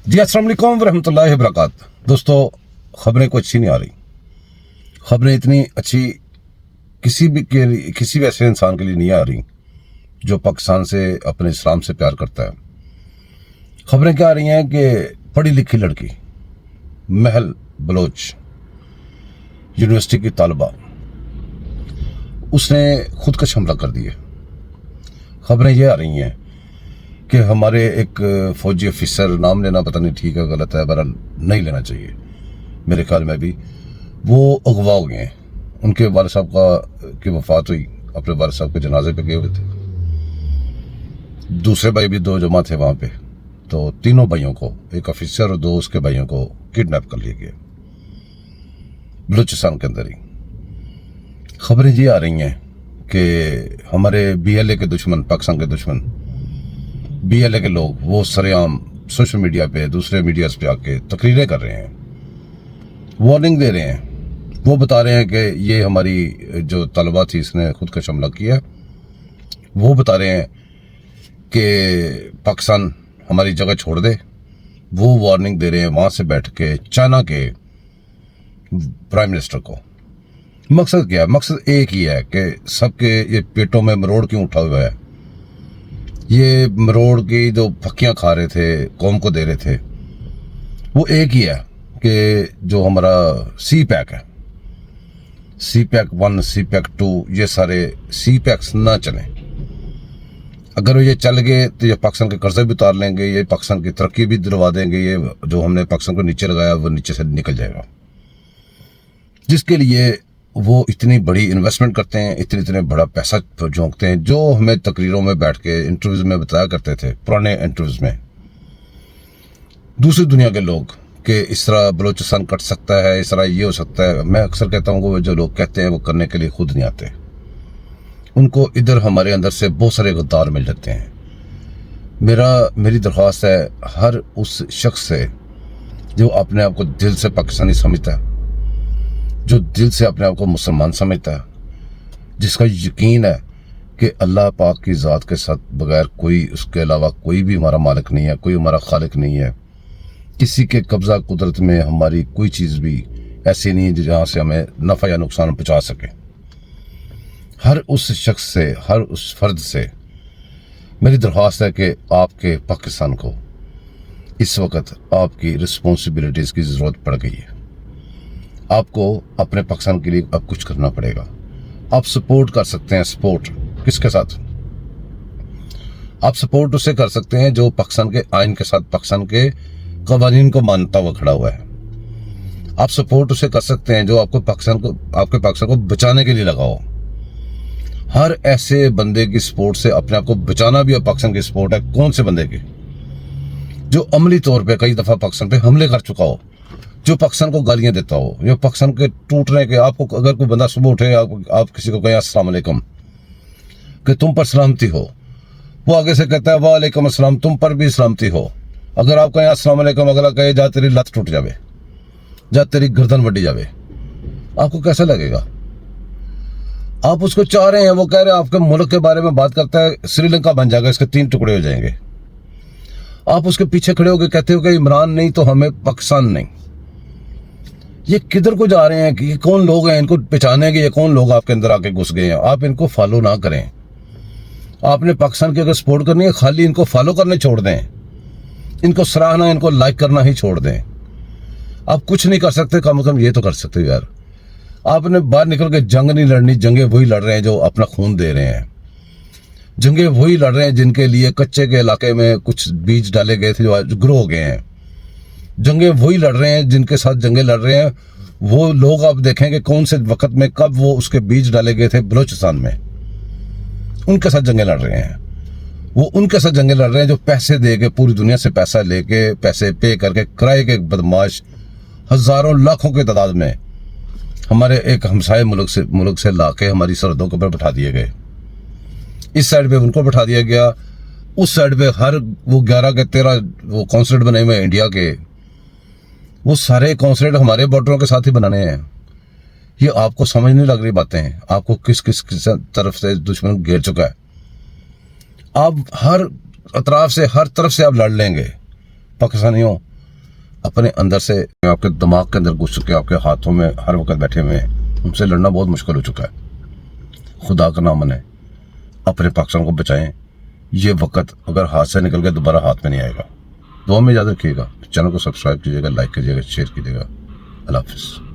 جی السلام علیکم ورحمۃ اللہ وبرکاتہ۔ دوستو، خبریں کو اچھی نہیں آ رہی۔ خبریں اتنی اچھی کسی بھی ایسے انسان کے لیے نہیں آ رہی جو پاکستان سے اپنے اسلام سے پیار کرتا ہے۔ خبریں کیا آ رہی ہیں کہ پڑھی لکھی لڑکی محل بلوچ یونیورسٹی کی طالبہ اس نے خودکش حملہ کر دیا۔ خبریں یہ آ رہی ہیں کہ ہمارے ایک فوجی افیسر، نام لینا پتہ نہیں ٹھیک ہے غلط ہے، بہرحال نہیں لینا چاہیے میرے خیال میں بھی، وہ اغوا ہو گئے ہیں۔ ان کے والد صاحب کی وفات ہوئی، اپنے والد صاحب کے جنازے پہ گئے ہوئے تھے۔ دوسرے بھائی بھی 2 جمع تھے وہاں پہ، تو تینوں بھائیوں کو، ایک افیسر اور 2 اس کے بھائیوں کو کڈنیپ کر لیا گیا بلوچستان کے اندر ہی۔ خبریں یہ آ رہی ہیں کہ ہمارے BLA کے دشمن، پاکستان کے دشمن BLA کے لوگ، وہ سرے عام سوشل میڈیا پہ، دوسرے میڈیاز پہ آ کے تقریریں کر رہے ہیں، وارننگ دے رہے ہیں۔ وہ بتا رہے ہیں کہ یہ ہماری جو طلبہ تھی اس نے خودکش حملہ کیا۔ وہ بتا رہے ہیں کہ پاکستان ہماری جگہ چھوڑ دے۔ وہ وارننگ دے رہے ہیں وہاں سے بیٹھ کے چائنا کے پرائم منسٹر کو۔ مقصد کیا ہے؟ مقصد ایک ہی ہے کہ سب کے یہ پیٹوں میں مروڑ کیوں اٹھا ہوا ہے۔ یہ مروڑ کی جو پھکیاں کھا رہے تھے، قوم کو دے رہے تھے، وہ ایک ہی ہے کہ جو ہمارا سی پیک ہے، سی پیک 1، سی پیک 2، یہ سارے سی پیکس نہ چلیں۔ اگر یہ چل گئے تو یہ پاکستان کے قرضے بھی اتار لیں گے، یہ پاکستان کی ترقی بھی دلوا دیں گے، یہ جو ہم نے پاکستان کو نیچے لگایا وہ نیچے سے نکل جائے گا، جس کے لیے وہ اتنی بڑی انویسٹمنٹ کرتے ہیں، اتنے بڑا پیسہ جھونکتے ہیں، جو ہمیں تقریروں میں بیٹھ کے انٹرویوز میں بتایا کرتے تھے، پرانے انٹرویوز میں دوسری دنیا کے لوگ، کہ اس طرح بلوچستان کٹ سکتا ہے، اس طرح یہ ہو سکتا ہے۔ میں اکثر کہتا ہوں کہ وہ جو لوگ کہتے ہیں وہ کرنے کے لیے خود نہیں آتے۔ ان کو ادھر ہمارے اندر سے بہت سارے غدار مل جاتے ہیں۔ میری درخواست ہے ہر اس شخص سے جو اپنے آپ کو دل سے پاکستانی سمجھتا ہے، جو دل سے اپنے آپ کو مسلمان سمجھتا ہے، جس کا یقین ہے کہ اللہ پاک کی ذات کے ساتھ بغیر کوئی، اس کے علاوہ کوئی بھی ہمارا مالک نہیں ہے، کوئی ہمارا خالق نہیں ہے، کسی کے قبضہ قدرت میں ہماری کوئی چیز بھی ایسی نہیں ہے جہاں سے ہمیں نفع یا نقصان پہنچا سکے۔ ہر اس شخص سے، ہر اس فرد سے میری درخواست ہے کہ آپ کے پاکستان کو اس وقت آپ کی رسپانسبلٹیز کی ضرورت پڑ گئی ہے۔ آپ کو اپنے پاکستان کے لیے اب کچھ کرنا پڑے گا۔ آپ سپورٹ کر سکتے ہیں۔ سپورٹ کس کے ساتھ؟ آپ سپورٹ اسے کر سکتے ہیں جو پاکستان کے آئین کے ساتھ، پاکستان کے قوانین کو مانتا ہوا کھڑا ہوا ہے۔ آپ سپورٹ اسے کر سکتے ہیں جو آپ کے پاکستان کو بچانے کے لیے لگا ہو۔ ہر ایسے بندے کی سپورٹ سے اپنے آپ کو بچانا بھی اور پاکستان کی سپورٹ ہے۔ کون سے بندے کی؟ جو عملی طور پہ کئی دفعہ پاکستان پہ حملے کر چکا ہو، جو پاکستان کو گالیاں دیتا ہو، جو پاکستان کے ٹوٹنے کے، آپ کو اگر کوئی بندہ صبح اٹھے، آپ کسی کو کہیں السلام علیکم کہ تم پر سلامتی ہو، وہ آگے سے کہتا ہے وعلیکم السلام، تم پر بھی سلامتی ہو۔ اگر آپ کہیں السلام علیکم، اگلا کہے جا تیری لت ٹوٹ جاوے، جا تیری گردن وڈی جاوے، آپ کو کیسا لگے گا؟ آپ اس کو چاہ رہے ہیں، وہ کہہ رہے ہیں آپ کے ملک کے بارے میں بات کرتا ہے، سری لنکا بن جائے گا، اس کے 3 ٹکڑے ہو جائیں گے۔ آپ اس کے پیچھے کھڑے ہو کے کہتے ہو کہ عمران نہیں تو ہمیں پاکستان نہیں۔ یہ کدھر کو جا رہے ہیں؟ کہ یہ کون لوگ ہیں؟ ان کو پہچانے گے؟ یہ کون لوگ آپ کے اندر آ کے گھس گئے ہیں؟ آپ ان کو فالو نہ کریں۔ آپ نے پاکستان کی اگر سپورٹ کرنی ہے، خالی ان کو فالو کرنے چھوڑ دیں، ان کو سراہنا، ان کو لائک کرنا ہی چھوڑ دیں۔ آپ کچھ نہیں کر سکتے، کم از کم یہ تو کر سکتے یار۔ آپ نے باہر نکل کے جنگ نہیں لڑنی، جنگیں وہی لڑ رہے ہیں جو اپنا خون دے رہے ہیں، جنگیں وہی لڑ رہے ہیں جن کے لیے کچے کے علاقے میں کچھ بیج ڈالے گئے تھے جو آج گرو ہو گئے ہیں، جنگیں وہی لڑ رہے ہیں جن کے ساتھ جنگیں لڑ رہے ہیں وہ لوگ۔ آپ دیکھیں کہ کون سے وقت میں کب وہ اس کے بیج ڈالے گئے تھے بلوچستان میں، ان کے ساتھ جنگیں لڑ رہے ہیں۔ وہ ان کے ساتھ جنگیں لڑ رہے ہیں جو پیسے دے کے، پوری دنیا سے پیسہ لے کے، پیسے پے کر کے، کرائے کے بدماش ہزاروں لاکھوں کی تعداد میں ہمارے ایک ہمسائے ملک سے لا کے ہماری سرحدوں کے اوپر بٹھا دیے گئے۔ اس سائڈ پہ ان کو بٹھا دیا گیا، اس سائڈ پہ ہر وہ 11 کے 13 وہ کونسلیٹ بنے ہوئے انڈیا کے، وہ سارے کونسلیٹ ہمارے بارڈروں کے ساتھ ہی بنانے ہیں۔ یہ آپ کو سمجھ نہیں لگ رہی باتیں؟ آپ کو کس طرف سے دشمن گھیر چکا ہے؟ آپ ہر طرف سے آپ لڑ لیں گے پاکستانیوں، اپنے اندر سے آپ کے دماغ کے اندر گھس چکے، آپ کے ہاتھوں میں ہر وقت بیٹھے ہوئے ہیں، ان سے لڑنا بہت مشکل ہو چکا ہے۔ خدا کا نام منیں، اپنے پاکستان کو بچائیں۔ یہ وقت اگر ہاتھ سے نکل گیا دوبارہ ہاتھ میں نہیں آئے گا۔ دعا میں یاد رکھیے گا، چینل کو سبسکرائب کیجیے گا، لائک کیجیے گا، شیئر کیجیے گا۔ اللہ حافظ۔